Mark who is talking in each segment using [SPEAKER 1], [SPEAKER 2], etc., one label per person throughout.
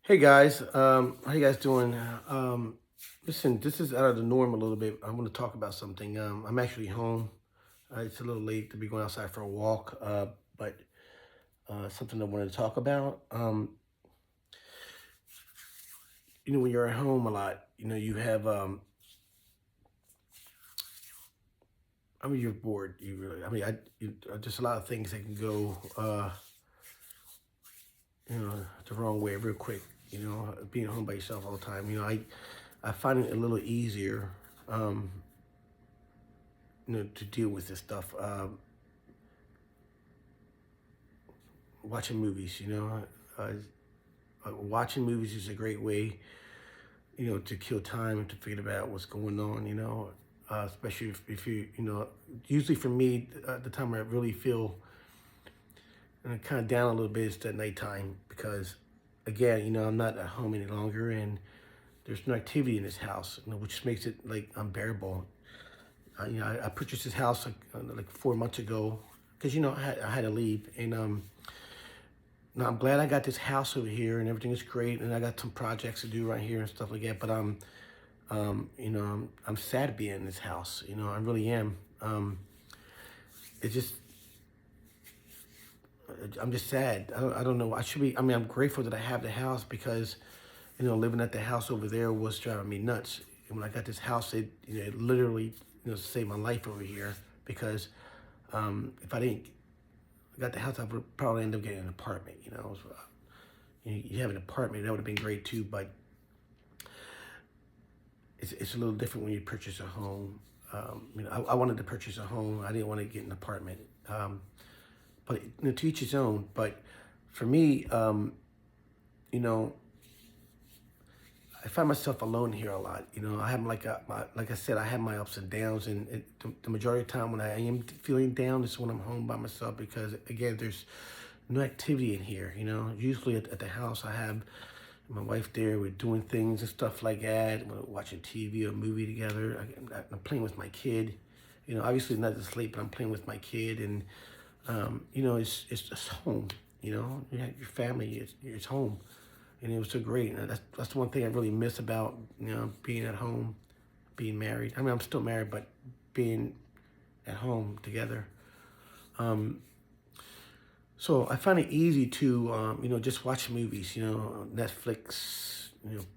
[SPEAKER 1] Hey guys, how you guys doing? Listen, this is out of the norm a little bit. I want to talk about something. I'm actually home. It's a little late to be going outside for a walk, but something I wanted to talk about. When you're at home a lot, you have. You're bored. You really. Just a lot of things that can go, the wrong way real quick. Being home by yourself all the time. I find it a little easier. Um, to deal with this stuff. Watching movies, uh, watching movies is a great way, to kill time and to forget about what's going on, especially if usually for me, the time where I really feel kind of down a little bit is at nighttime because, again, I'm not at home any longer and there's no activity in this house, which makes it like unbearable. I purchased this house like 4 months ago because, I had to leave and, now I'm glad I got this house over here and everything is great, and I got some projects to do right here and stuff like that. But I'm sad to be in this house. I really am. It's just I'm just sad. I don't know. I should be. I'm grateful that I have the house because, living at the house over there was driving me nuts. And when I got this house, it literally saved my life over here because if I didn't got the house, I would probably end up getting an apartment. So, you have an apartment, that would have been great too, but it's a little different when you purchase a home. I wanted to purchase a home. I didn't want to get an apartment. But to each his own. But for me, you know, I find myself alone here a lot. I have like I said, I have my ups and downs, and the majority of the time when I am feeling down is when I'm home by myself because again, there's no activity in here. Usually at the house, I have my wife there. We're doing things and stuff like that. We're watching TV or a movie together. I'm playing with my kid. Obviously not to sleep, but I'm playing with my kid, and it's just home. You have your family. It's home, and it was so great. And that's the one thing I really miss about being at home, being married. I'm still married, but being at home together. Um, So I find it easy to, just watch movies, Netflix,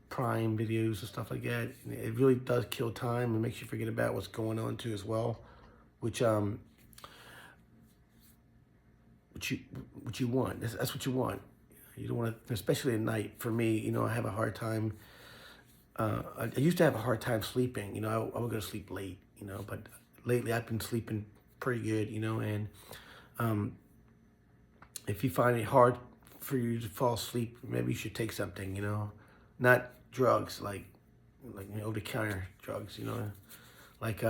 [SPEAKER 1] Prime videos and stuff like that. And it really does kill time and makes you forget about what's going on too as well, which which you what you want. That's what you want. You don't want to, especially at night. For me, I have a hard time. I used to have a hard time sleeping. I would go to sleep late. But lately I've been sleeping pretty good. And um, if you find it hard for you to fall asleep, maybe you should take something, not drugs like over the counter drugs, like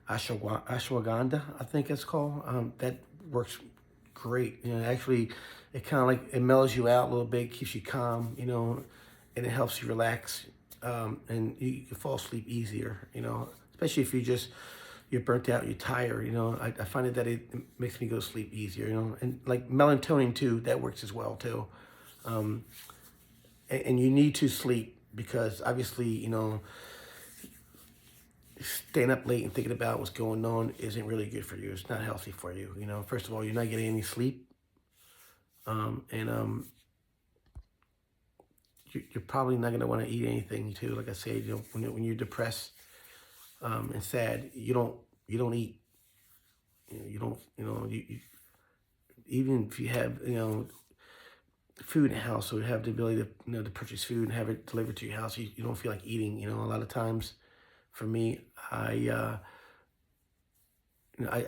[SPEAKER 1] ashwagandha, I think it's called. That works great. Actually, it kind of like it mellows you out a little bit, keeps you calm, and it helps you relax, and you can fall asleep easier, especially if you're burnt out, you're tired, I find it that it makes me go to sleep easier, and like melatonin too, that works as well too. Um, and you need to sleep because obviously, staying up late and thinking about what's going on isn't really good for you. It's not healthy for you. First of all, you're not getting any sleep, and you're probably not gonna want to eat anything too. Like I said, when you're depressed and sad, you don't eat. You don't. Even if you have food in the house, so you have the ability to to purchase food and have it delivered to your house, you don't feel like eating. A lot of times, for me, I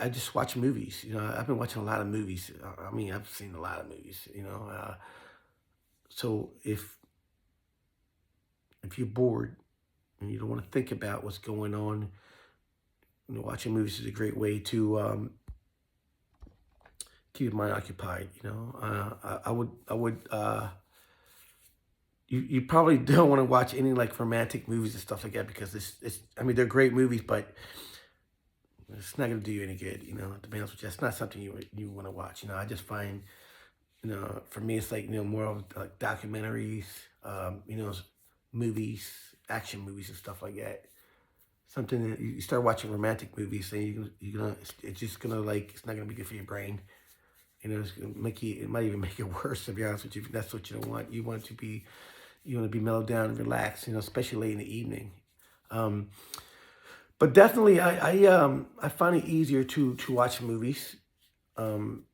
[SPEAKER 1] just watch movies. I've been watching a lot of movies. I've seen a lot of movies. So if you're bored and you don't want to think about what's going on, watching movies is a great way to keep your mind occupied. You probably don't want to watch any like romantic movies and stuff like that because they're great movies, but it's not going to do you any good. To be honest with you, it's not something you want to watch. I just find For me, it's like, more of like documentaries, movies, action movies and stuff like that. Something that you start watching romantic movies, and you're gonna, it's just gonna like, it's not gonna be good for your brain. It's gonna make you, it might even make it worse, to be honest with you. If that's what you don't want. You want to be mellowed down and relaxed, especially late in the evening. Um, but definitely, I find it easier to watch movies. Um,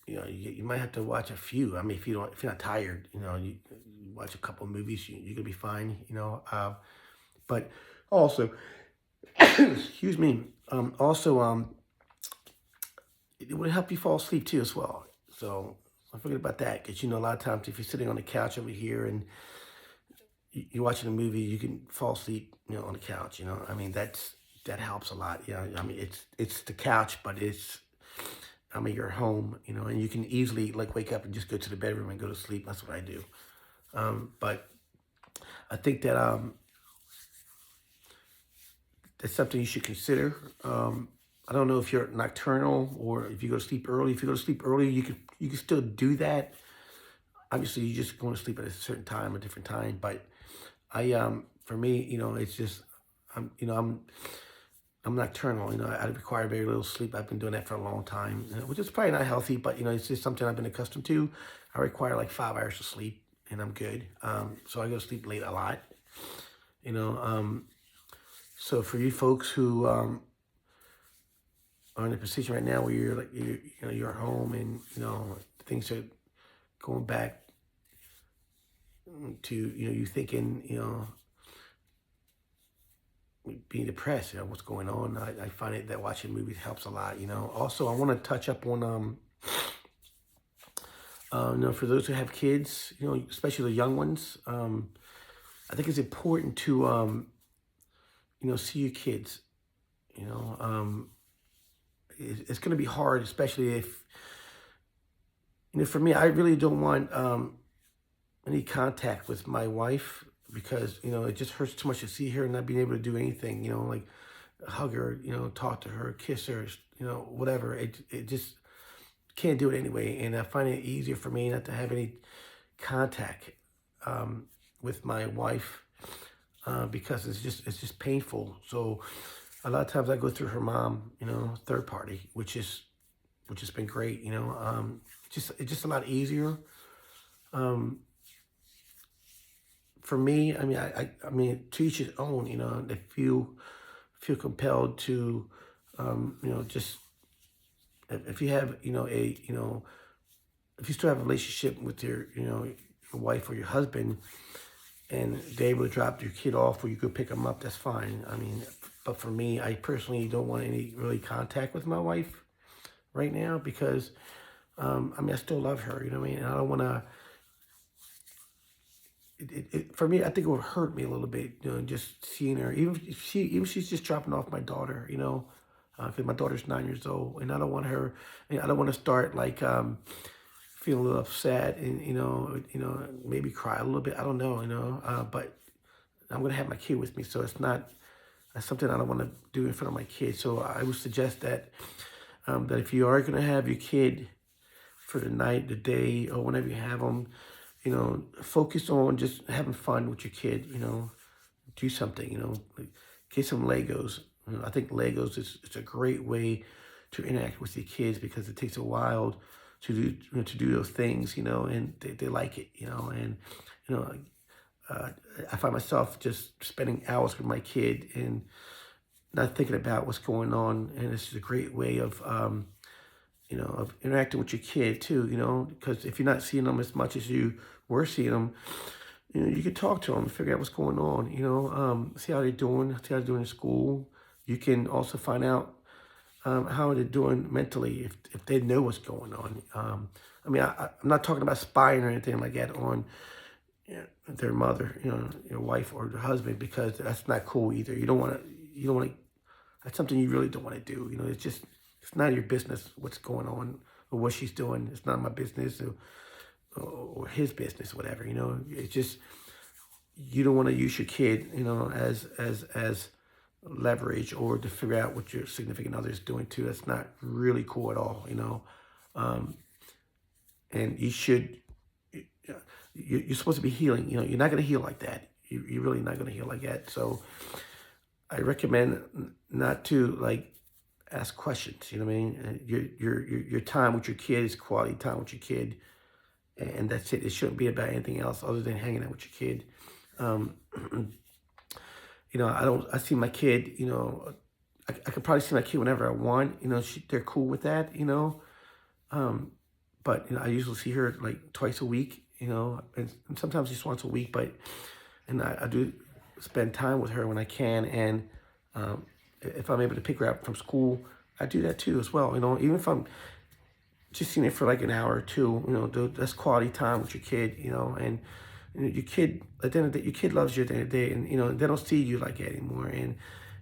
[SPEAKER 1] you might have to watch a few. I mean, if you're not tired, you watch a couple of movies, you're gonna be fine. But also, excuse me. Also, it would help you fall asleep too as well. So don't forget about that, because a lot of times if you're sitting on the couch over here and you're watching a movie, you can fall asleep, on the couch. I mean, that helps a lot. Yeah, I mean, it's the couch, but you're home, and you can easily like wake up and just go to the bedroom and go to sleep. That's what I do. But I think that that's something you should consider. I don't know if you're nocturnal or if you go to sleep early. If you go to sleep early, you can still do that. Obviously, you just going to sleep at a certain time, a different time. But for me, it's just I'm nocturnal. I require very little sleep. I've been doing that for a long time, which is probably not healthy, but it's just something I've been accustomed to. I require like 5 hours of sleep, and I'm good. So I go to sleep late a lot. You know, so for you folks who are in a position right now where you're like you're at home and things are going back to you thinking being depressed, what's going on. I find it that watching movies helps a lot. Also, I want to touch up on for those who have kids, especially the young ones. I think it's important to see your kids. It's going to be hard, especially if for me, I really don't want any contact with my wife, because it just hurts too much to see her and not being able to do anything, like hug her, talk to her, kiss her, whatever. It just can't do it anyway. And I find it easier for me not to have any contact with my wife because it's just painful. So a lot of times I go through her mom, third party, which has been great. It's just a lot easier. For me, I mean, to each his own. They feel compelled to, just if you have, if you still have a relationship with your wife or your husband, and they're able to drop your kid off, or you could pick them up, that's fine. I mean, but for me, I personally don't want any really contact with my wife right now, because, I still love her. I mean, and I don't want to. For me, I think it would hurt me a little bit, just seeing her. Even if she's just dropping off my daughter, because my daughter's 9 years old, and I don't want her. I don't want to start like feeling a little upset, and maybe cry a little bit. I don't know, but I'm gonna have my kid with me, so that's something I don't want to do in front of my kid. So I would suggest that that if you are gonna have your kid for the night, the day, or whenever you have them, focus on just having fun with your kid. Do something. Like get some Legos. I think Legos is a great way to interact with your kids, because it takes a while to do to do those things. And they like it. And I find myself just spending hours with my kid and not thinking about what's going on. And this is a great way of of interacting with your kid too, because if you're not seeing them as much as you were seeing them, you can talk to them, figure out what's going on, see how they're doing, see how they're doing in school. You can also find out how they're doing mentally, if they know what's going on. I'm not talking about spying or anything like that on their mother, your wife or their husband, because that's not cool either. You don't want to, that's something you really don't want to do. It's none of your business what's going on or what she's doing. It's not my business or his business, whatever. It's just, you don't want to use your kid, as leverage or to figure out what your significant other is doing too. That's not really cool at all. Um, and you should. You're supposed to be healing. You know, you're not going to heal like that. You're really not going to heal like that. So I recommend not to like ask questions. You know what I mean? Your time with your kid is quality time with your kid, and that's it. It shouldn't be about anything else other than hanging out with your kid. Um, you know, I see my kid. You know, I could probably see my kid whenever I want. You know, they're cool with that. You know, um, but you know, I usually see her like twice a week. You know, and sometimes just once a week. But and I do spend time with her when I can, and um, if I'm able to pick her up from school, I do that too as well. You know, even if I'm just seeing it for like an hour or two, you know, that's quality time with your kid. You know, and you know, your kid at the end of the day, your kid loves you at the end of the day, and you know they don't see you like that anymore. And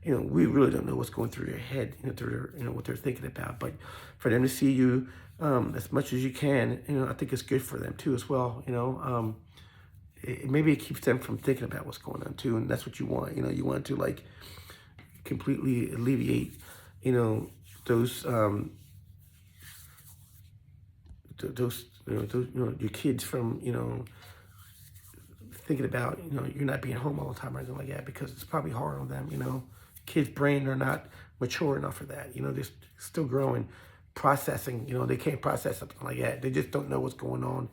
[SPEAKER 1] you know, we really don't know what's going through their head, you know, through their, you know, what they're thinking about. But for them to see you as much as you can, you know, I think it's good for them too as well. You know, maybe it keeps them from thinking about what's going on too, and that's what you want. You know, you want to like completely alleviate, you know, those your kids from thinking about you're not being home all the time or anything like that, because it's probably hard on them. You know, kids' brain are not mature enough for that. You know, they're still growing, processing. You know, they can't process something like that. They just don't know what's going on.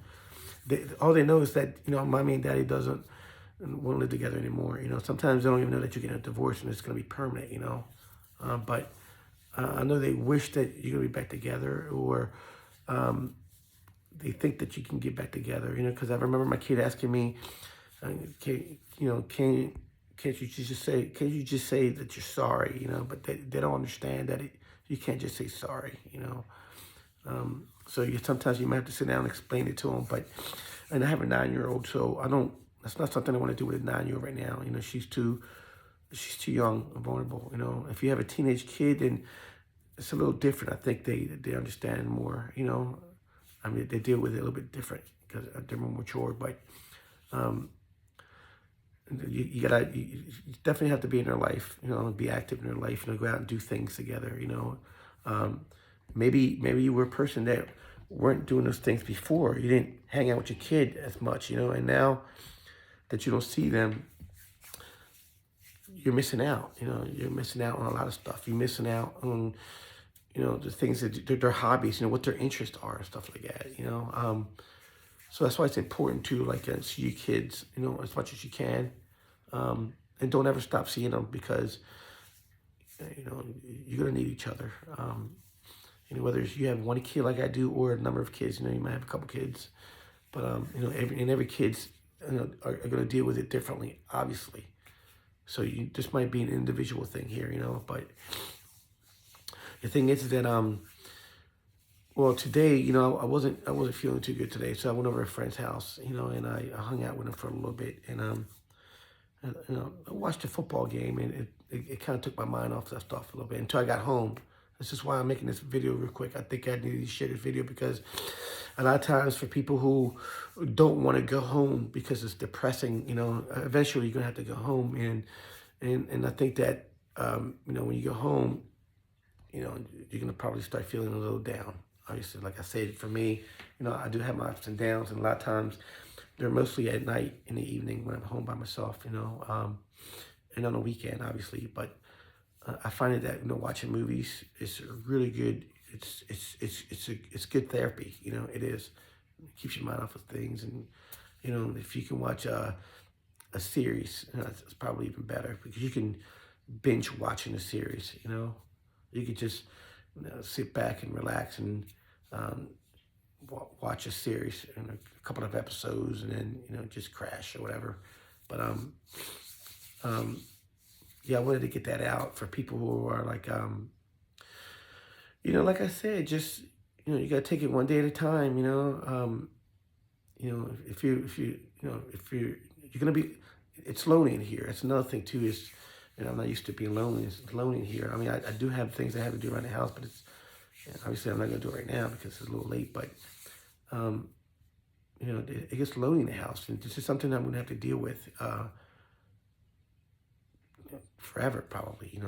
[SPEAKER 1] All they know is that mommy and daddy doesn't want to live together anymore. You know, sometimes they don't even know that you're getting a divorce and it's going to be permanent. You know, but I know they wish that you're going to be back together, or they think that you can get back together. You know, because I remember my kid asking me, can can't you just say that you're sorry? You know, but they don't understand that you can't just say sorry. You know, so sometimes you might have to sit down and explain it to them. But and I have a 9-year-old, so I don't. That's not something I want to do with a 9-year-old right now. You know, she's too young and vulnerable. You know, if you have a teenage kid, then it's a little different. I think they understand more. You know, I mean, they deal with it a little bit different because they're more mature. But you definitely have to be in their life. You know, be active in their life. You know, go out and do things together. You know, maybe you were a person that weren't doing those things before. You didn't hang out with your kid as much. You know, and now that you don't see them, you're missing out. You know, you're missing out on a lot of stuff. You're missing out on the things that their hobbies. You know, what their interests are and stuff like that. You know. So that's why it's important to see your kids, as much as you can, and don't ever stop seeing them, because you're gonna need each other. Whether you have one kid like I do or a number of kids, you might have a couple kids, but every kid's are gonna deal with it differently, obviously. So this might be an individual thing here, but the thing is that well, today, I wasn't feeling too good today, so I went over to a friend's house, and I hung out with him for a little bit, and I watched a football game, and it kind of took my mind off that stuff a little bit until I got home. This is why I'm making this video real quick. I think I needed to share this video because a lot of times for people who don't want to go home because it's depressing, eventually you're gonna have to go home, and I think that when you go home, you're gonna probably start feeling a little down. Obviously, like I said, for me, I do have my ups and downs, and a lot of times they're mostly at night, in the evening, when I'm home by myself, and on the weekend, obviously. But I find it that watching movies is really good. It's good therapy. It is. It keeps your mind off of things, and if you can watch a series, it's probably even better, because you can binge watching a series. You could just sit back and relax and watch a series and a couple of episodes, and then just crash or whatever. But yeah, I wanted to get that out for people who are like like I said, just you gotta take it one day at a time. If you're gonna be, it's lonely in here. That's another thing too. Is I'm not used to being lonely. It's lonely in here. I mean, I do have things I have to do around the house, but it's obviously I'm not gonna do it right now because it's a little late. But it gets lonely in the house, and this is something I'm gonna have to deal with forever, probably.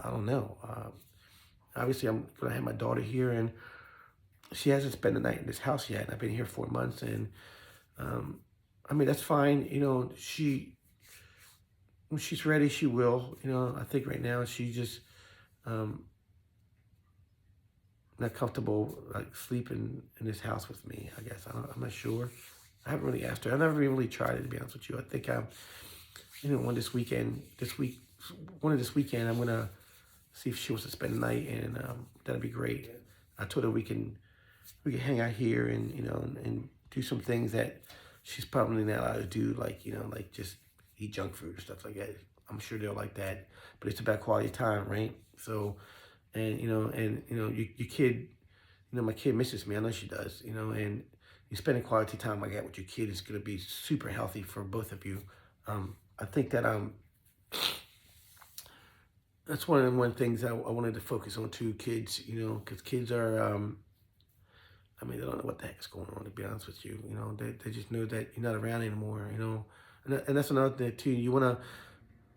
[SPEAKER 1] I don't know. Obviously, I'm gonna have my daughter here, and she hasn't spent the night in this house yet. I've been here 4 months, and um, I mean that's fine. When she's ready, she will. I think right now she just um, not comfortable like sleeping in this house with me. I guess I'm not sure. I haven't really asked her. I never really tried it, to be honest with you. I think one of this weekend, I'm gonna see if she wants to spend the night, and that'd be great. I told her we can hang out here and and do some things that she's probably not allowed to do, like like just eat junk food or stuff like that. I'm sure they'll like that, but it's about quality time, right? So, and your kid, my kid misses me. I know she does. And you spending quality time like that with your kid is gonna be super healthy for both of you. I think that that's one of the things I wanted to focus on too. Kids, because kids are I mean, they don't know what the heck is going on, to be honest with you. They just know that you're not around anymore, and that's another thing too. You want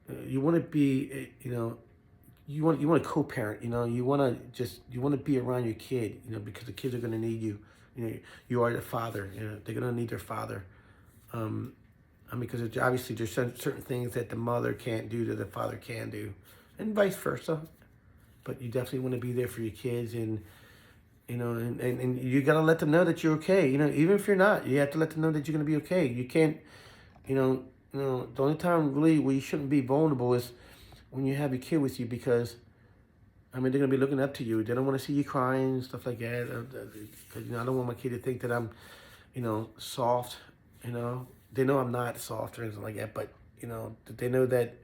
[SPEAKER 1] to be, you want to co-parent, you want to be around your kid, because the kids are going to need you. You are the father, they're going to need their father. Um, I mean, because obviously there's certain things that the mother can't do that the father can do, and vice versa. But you definitely want to be there for your kids, and and you got to let them know that you're okay. Even if you're not, you have to let them know that you're going to be okay. You can't, the only time really where you shouldn't be vulnerable is when you have your kid with you, because, I mean, they're going to be looking up to you. They don't want to see you crying and stuff like that. Because, I don't want my kid to think that I'm, soft, They know I'm not soft or anything like that, but, they know that,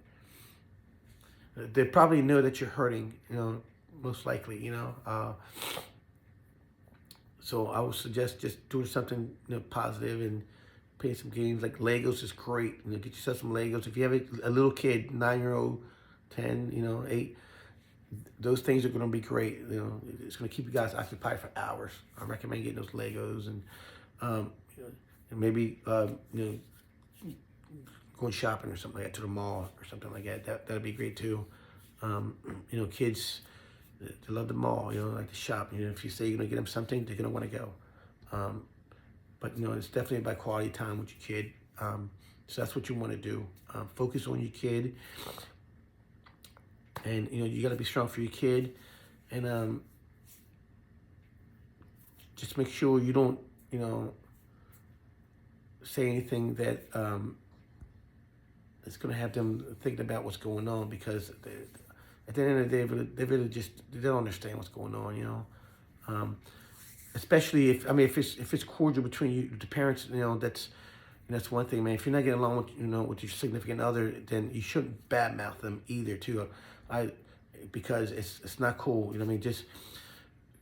[SPEAKER 1] they probably know that you're hurting, most likely, So I would suggest just doing something positive and playing some games. Like Legos is great. Get yourself some Legos. If you have a little kid, 9-year-old, 10, 8, those things are going to be great. It's going to keep you guys occupied for hours. I recommend getting those Legos, and um, and maybe going shopping or something like that, to the mall or something like that. That'd be great too. Kids, they love the mall, like to shop. If you say you're gonna get them something, they're gonna want to go. Um, but it's definitely about quality time with your kid. So that's what you want to do. Focus on your kid, and you got to be strong for your kid, and just make sure you don't say anything that is going to have them thinking about what's going on, because at the end of the day, they really just, they don't understand what's going on. Um, Especially if it's cordial between you, the parents, that's one thing, man. If you're not getting along with with your significant other, then you shouldn't badmouth them either, too. I Because it's not cool. Just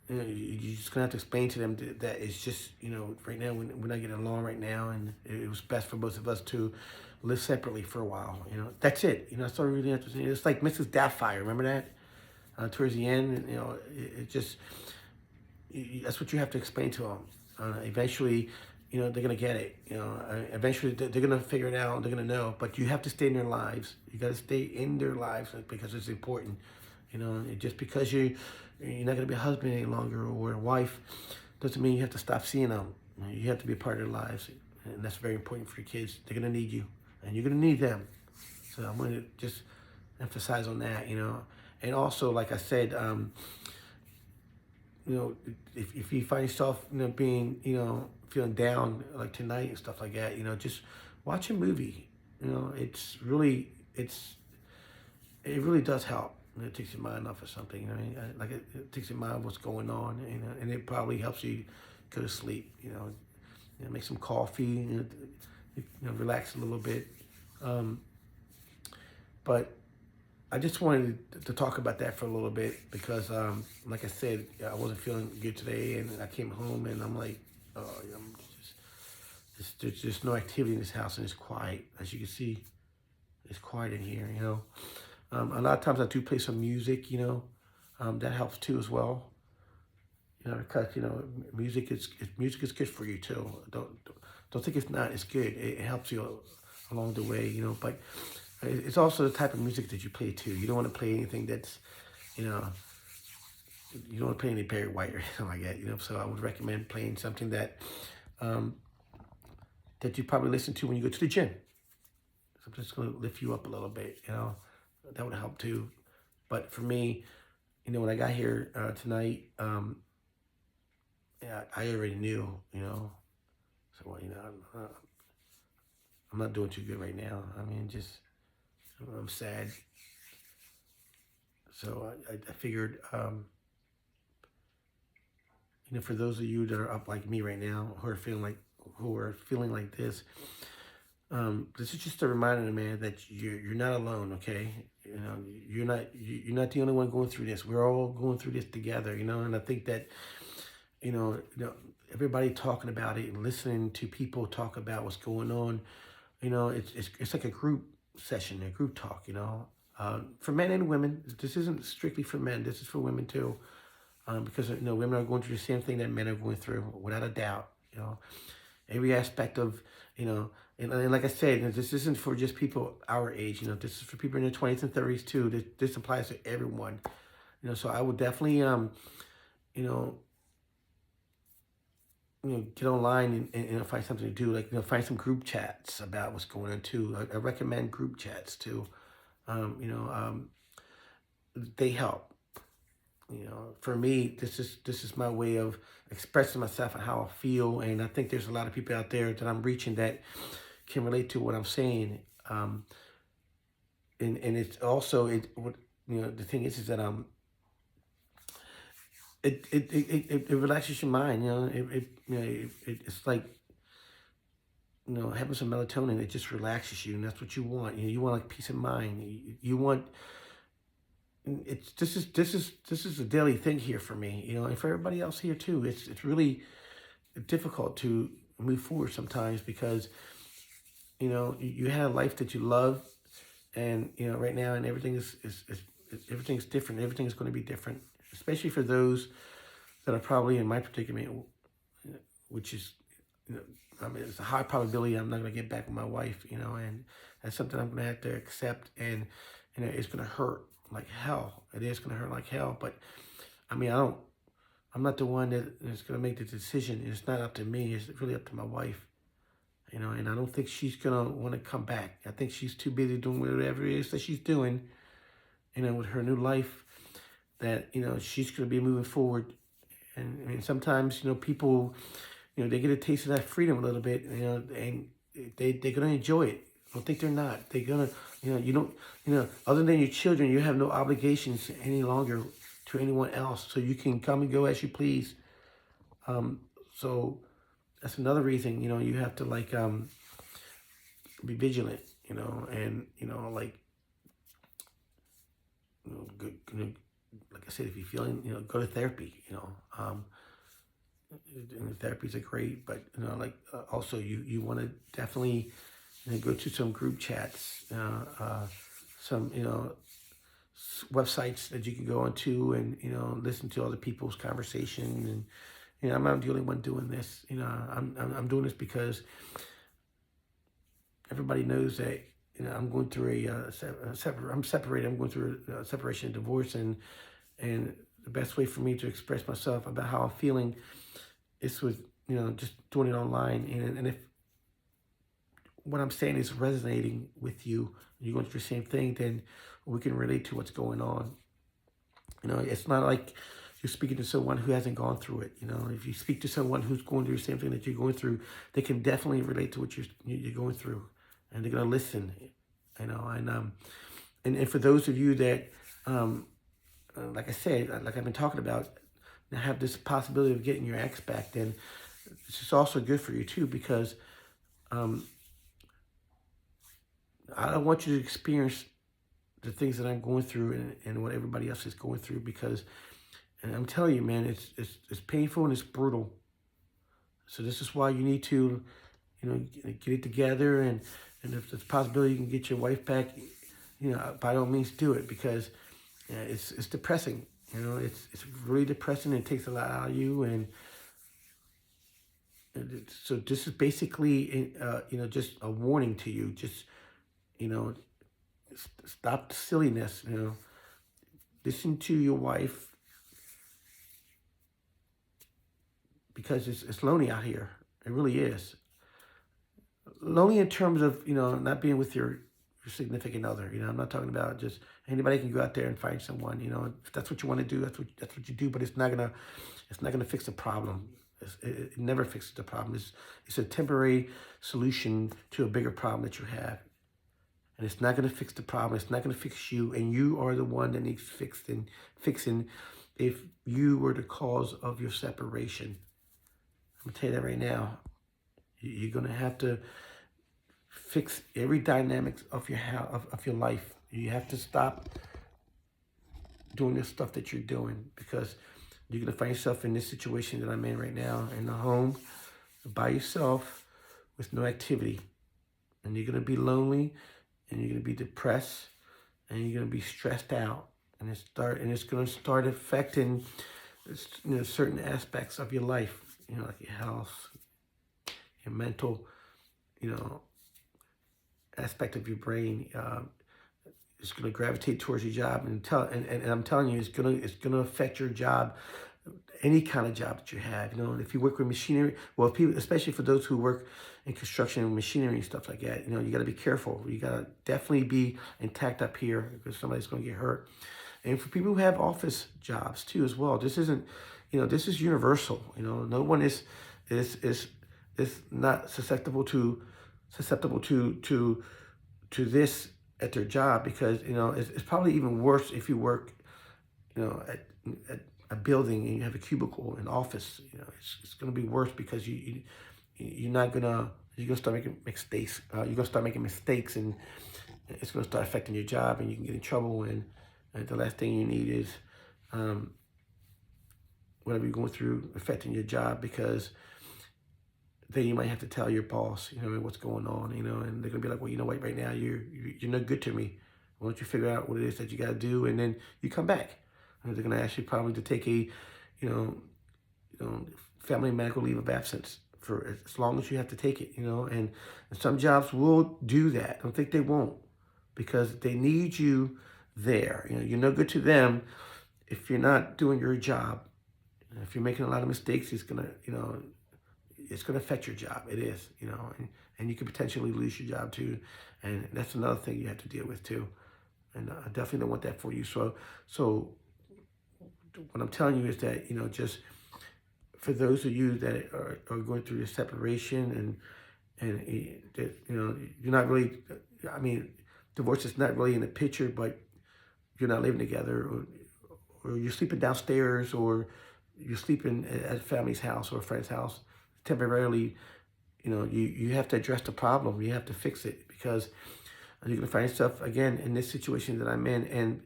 [SPEAKER 1] you're just gonna have to explain to them that it's just right now we're not getting along right now, and it was best for both of us to live separately for a while. That's it. That's all we really have to say. It's like Mrs. Doubtfire. Remember that? Towards the end, it just that's what you have to explain to them. Eventually, they're gonna get it. Eventually they're gonna figure it out. They're gonna know. But you have to stay in their lives. You got to stay in their lives because it's important. Just because you're not gonna be a husband any longer or a wife doesn't mean you have to stop seeing them. You have to be a part of their lives, and that's very important for your kids. They're gonna need you, and you're gonna need them. So I'm gonna just emphasize on that. And also, like I said, if you find yourself, being, feeling down like tonight and stuff like that, just watch a movie. It really does help. It takes your mind off of something. Like it takes your mind off what's going on, and it probably helps you go to sleep. Make some coffee, relax a little bit. But I just wanted to talk about that for a little bit because, like I said, I wasn't feeling good today, and I came home and I'm like, oh, there's just no activity in this house, and it's quiet. As you can see, it's quiet in here. A lot of times I do play some music. That helps too as well. Because music is good for you too. Don't think it's not. It's good. It helps you along the way. But it's also the type of music that you play too. You don't want to play anything that's, you don't want to play any Barry White or anything like that, So I would recommend playing something um, that you probably listen to when you go to the gym. Something that's going to lift you up a little bit, That would help too. But for me, when I got here tonight, yeah, I already knew, So, well, I'm not doing too good right now. I mean, just I'm sad. So I figured, for those of you that are up like me right now, who are feeling like this is just a reminder, man, that you're not alone. Okay, you're not the only one going through this. We're all going through this together. And I think that everybody talking about it and listening to people talk about what's going on. It's like a group session, a group talk. For men and women. This isn't strictly for men. This is for women too. Because women are going through the same thing that men are going through, without a doubt. Every aspect of and like I said, this isn't for just people our age. This is for people in their 20s and 30s too. This applies to everyone. So I would definitely get online and find something to do. Like find some group chats about what's going on too. I recommend group chats too. They help. For me, this is my way of expressing myself and how I feel, and I think there's a lot of people out there that I'm reaching that can relate to what I'm saying. And it's also the thing is that it relaxes your mind. It's like having some melatonin. It just relaxes you, and that's what you want. You want like peace of mind. You want. This is a daily thing here for me, and for everybody else here too. It's really difficult to move forward sometimes because you had a life that you love, and right now, and everything is everything's different. Everything is going to be different, especially for those that are probably in my predicament, which is I mean, it's a high probability I'm not going to get back with my wife, and that's something I'm going to have to accept, and it's going to hurt like hell. It is going to hurt like hell, but I mean, I'm not the one that is going to make the decision. It's not up to me. It's really up to my wife, and I don't think she's going to want to come back. I think she's too busy doing whatever it is that she's doing, with her new life, that, she's going to be moving forward. And sometimes, people, they get a taste of that freedom a little bit, and they're going to enjoy it. I don't think they're not. They're going to, you don't, other than your children, you have no obligations any longer to anyone else. So you can come and go as you please. So that's another reason, you have to be vigilant, and, good, like I said, if you're feeling, go to therapy, and the therapies are great, but, also you want to definitely, go to some group chats, some, websites that you can go onto and, listen to other people's conversation. And, I'm not the only one doing this. I'm doing this because everybody knows that, I'm going through I'm separated. I'm going through a separation and divorce, and the best way for me to express myself about how I'm feeling is with, just doing it online. And if what I'm saying is resonating with you, you're going through the same thing, then we can relate to what's going on. It's not like you're speaking to someone who hasn't gone through it. If you speak to someone who's going through the same thing that you're going through, they can definitely relate to what you're going through, and they're going to listen. And for those of you that, like I said, like I've been talking about, have this possibility of getting your ex back, then it's just also good for you too, because I don't want you to experience the things that I'm going through and what everybody else is going through, because, and I'm telling you, man, it's painful and it's brutal. So this is why you need to, get it together, and if there's a possibility you can get your wife back, by all means do it, because it's depressing. It's really depressing. It takes a lot out of you, and so this is basically, just a warning to you. Just, stop the silliness. Listen to your wife. because it's lonely out here. It really is lonely in terms of not being with your significant other. I'm not talking about just anybody can go out there and find someone. If that's what you want to do, that's what you do. But it's not gonna fix the problem. It never fixes the problem. It's a temporary solution to a bigger problem that you have, and it's not gonna fix the problem. It's not gonna fix you, and you are the one that needs fixing. If you were the cause of your separation, I'm gonna tell you that right now. You're gonna have to fix every dynamics of your house, of your life. You have to stop doing this stuff that you're doing, because you're gonna find yourself in this situation that I'm in right now, in the home, by yourself, with no activity, and you're gonna be lonely, and you're gonna be depressed, and you're gonna be stressed out, and it's gonna start affecting certain aspects of your life, like your health, your mental, you know, aspect of your brain. It's going to gravitate towards your job, and I'm telling you, it's gonna affect your job, any kind of job that you have. If you work with machinery, well, people, especially for those who work in construction and machinery and stuff like that, you got to be careful. You got to definitely be intact up here, because somebody's going to get hurt. And for people who have office jobs too, as well, this isn't, this is universal. No one is not susceptible to this at their job, because it's probably even worse if you work at a building and you have a cubicle, an office. It's going to be worse, because you're gonna start making mistakes. You're gonna start making mistakes, and it's gonna start affecting your job, and you can get in trouble. And the last thing you need is whatever you're going through affecting your job, because then you might have to tell your boss, what's going on, and they're gonna be like, well, what, right now you're no good to me. Why don't you figure out what it is that you gotta do, and then you come back. And they're gonna ask you probably to take a, family medical leave of absence for as long as you have to take it, and some jobs will do that. I don't think they won't, because they need you there. You're no good to them if you're not doing your job. If you're making a lot of mistakes, it's gonna affect your job. It is, and you could potentially lose your job too. And that's another thing you have to deal with too. And I definitely don't want that for you. So what I'm telling you is that, just for those of you that are going through this separation, and you're not really, divorce is not really in the picture, but you're not living together, or you're sleeping downstairs, or you're sleeping at a family's house or a friend's house temporarily. You have to address the problem. You have to fix it, because you're going to find yourself again in this situation that I'm in, and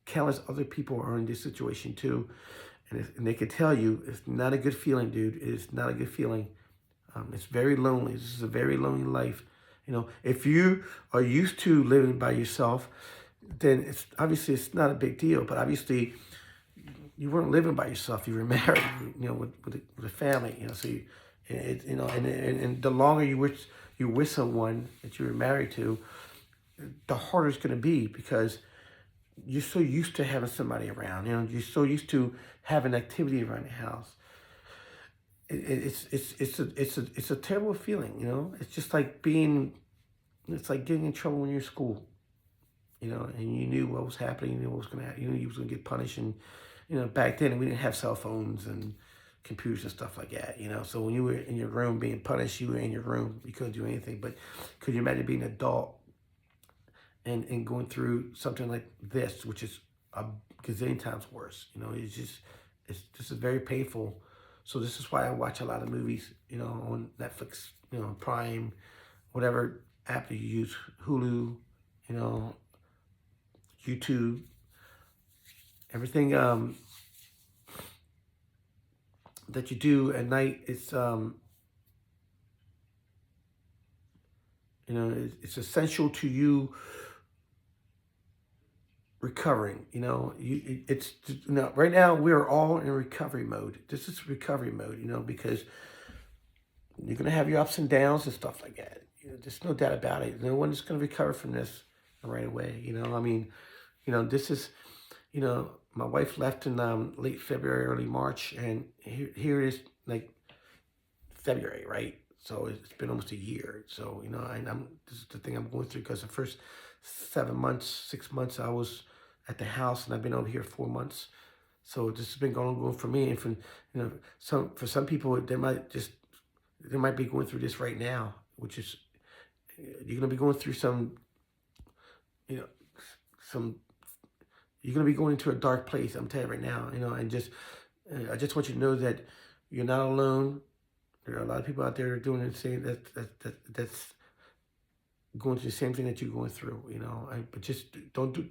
[SPEAKER 1] countless other people are in this situation too. And they can tell you it's not a good feeling, dude. It's not a good feeling. It's very lonely. This is a very lonely life. If you are used to living by yourself, then it's not a big deal. But obviously, you weren't living by yourself. You were married, with a family. So and the longer you're with someone that you were married to, the harder it's going to be, because you're so used to having somebody around. You're so used to having activity around the house. It's a terrible feeling. It's just like it's like getting in trouble when you're in school. And you knew what was happening. You knew what was going to happen. You knew you was going to get punished. And back then we didn't have cell phones and computers and stuff like that. So when you were in your room being punished, you were in your room. You couldn't do anything. But could you imagine being an adult and going through something like this, which is a gazillion times worse? It's just very painful. So this is why I watch a lot of movies, on Netflix, Prime, whatever app you use, Hulu, YouTube, everything that you do at night. It's it's essential to you recovering. Right now we're all in recovery mode. This is recovery mode, because you're gonna have your ups and downs and stuff like that. There's no doubt about it. No one is gonna recover from this right away. This is, my wife left in late February, early March, and here it is, like February, right? So it's been almost a year. So, this is the thing I'm going through, because the first 7 months, 6 months, I was at the house, and I've been over here 4 months. So this has been going for me, and for some people, they might be going through this right now, which is, you're gonna be going through you know, some you're gonna be going into a dark place. I'm telling you right now, and I just want you to know that you're not alone. There are a lot of people out there doing the same, that's going through the same thing that you're going through. But just don't do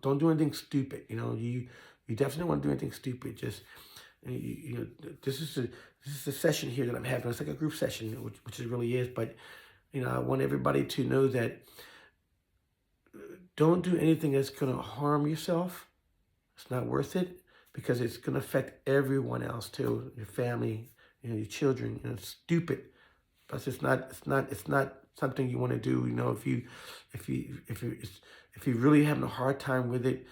[SPEAKER 1] don't do anything stupid. You definitely want to do anything stupid. Just this is a session here that I'm having. It's like a group session, which it really is. But I want everybody to know that don't do anything that's going to harm yourself. It's not worth it, because it's going to affect everyone else too, your family, your children. It's stupid, but it's not something you want to do. If you really having a hard time with it,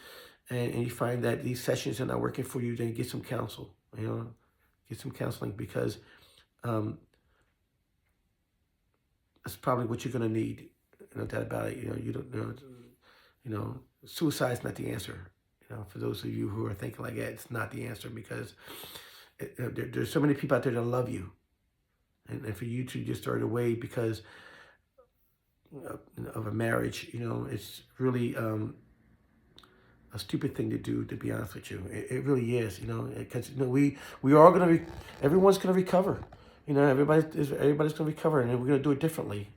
[SPEAKER 1] and you find that these sessions are not working for you, then get some counsel. Get some counseling, because that's probably what you're going to need. No doubt about it. You don't. Suicide's not the answer. For those of you who are thinking like that, it's not the answer, because there's so many people out there that love you, and for you to just throw it away because of a marriage, it's really a stupid thing to do. To be honest with you, it really is. Because we are gonna everyone's gonna recover. Everybody's gonna recover, and we're gonna do it differently.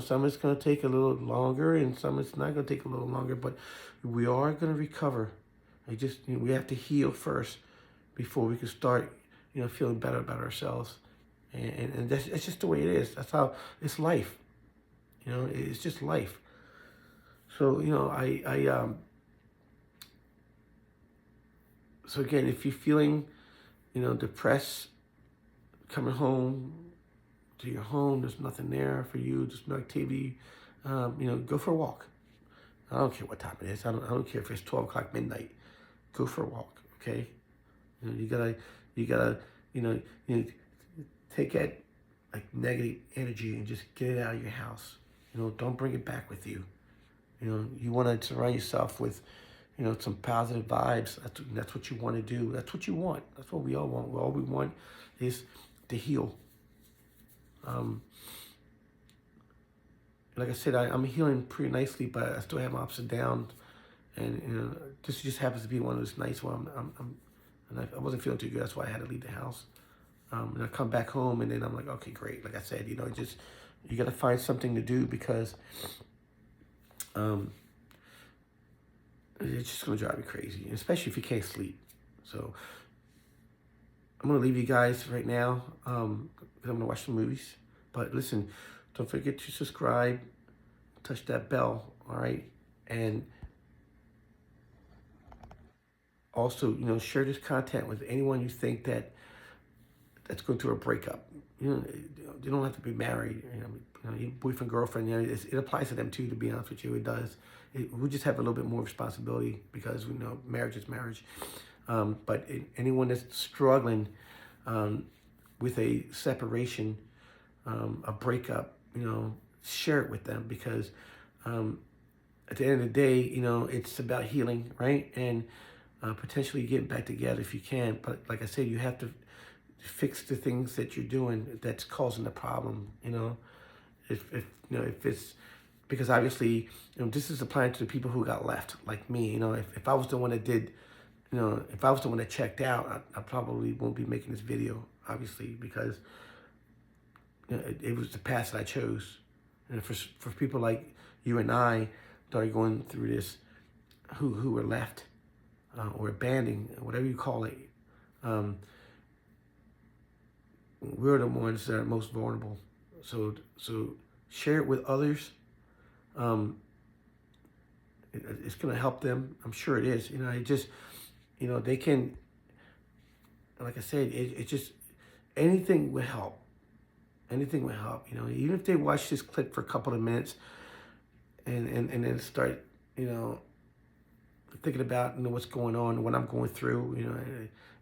[SPEAKER 1] Some it's going to take a little longer, and some it's not going to take a little longer, but we are going to recover. We have to heal first before we can start, feeling better about ourselves. And it's just the way it is. That's how it's life. It's just life. So, so again, if you're feeling, depressed, coming home to your home, there's nothing there for you, just no activity, go for a walk. I don't care what time it is. I don't care if it's 12 o'clock midnight. Go for a walk, okay? You gotta, take that negative energy and just get it out of your house. Don't bring it back with you. You want to surround yourself with, some positive vibes. That's what you want to do. That's what you want. That's what we all want. All we want is to heal. Like I said, I'm healing pretty nicely, but I still have my ups and downs, and this just happens to be one of those nights where I wasn't feeling too good. That's why I had to leave the house. And I come back home, and then I'm like, okay, great. Like I said, you got to find something to do, because it's just gonna drive you crazy, especially if you can't sleep. So I'm gonna leave you guys right now, because I'm gonna watch some movies. But listen, don't forget to subscribe, touch that bell, all right? And also, share this content with anyone you think that's going through a breakup. You don't have to be married. Your boyfriend, girlfriend. It applies to them too. To be honest with you, it does. We just have a little bit more responsibility, because we know marriage is marriage. But anyone that's struggling with a separation, a breakup, share it with them, because at the end of the day, it's about healing, right? And potentially getting back together if you can. But like I said, you have to fix the things that you're doing that's causing the problem. If it's, because obviously, this is applying to the people who got left, like me. If I was the one that did, if I was the one that checked out, I probably won't be making this video, obviously, because it was the path that I chose. And for people like you and I that are going through this, who were left, or abandoned, whatever you call it, we're the ones that are most vulnerable. So share it with others. It's going to help them. I'm sure it is. They can, like I said, it just, anything will help. Anything will help. Even if they watch this clip for a couple of minutes, and then start, thinking about, what's going on, what I'm going through,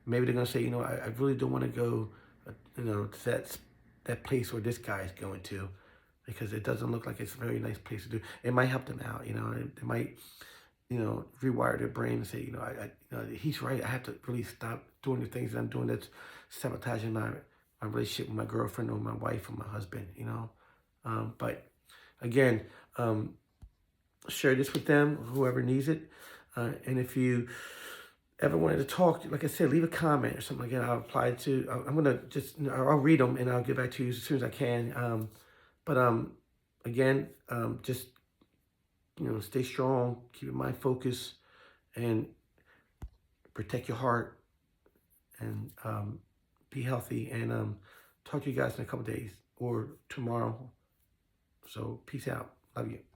[SPEAKER 1] maybe they're going to say, I really don't want to go that place where this guy is going to, because it doesn't look like it's a very nice place to do. It might help them out, it might, rewire their brain and say, he's right. I have to really stop doing the things that I'm doing that's sabotaging my relationship with my girlfriend or my wife or my husband. But again, share this with them, whoever needs it. And if you ever wanted to talk, like I said, leave a comment or something like that. I'll reply to. I'm gonna just, I'll read them and I'll get back to you as soon as I can. But again, just stay strong, keep your mind focused, and protect your heart, and be healthy. And talk to you guys in a couple days or tomorrow. So peace out. Love you.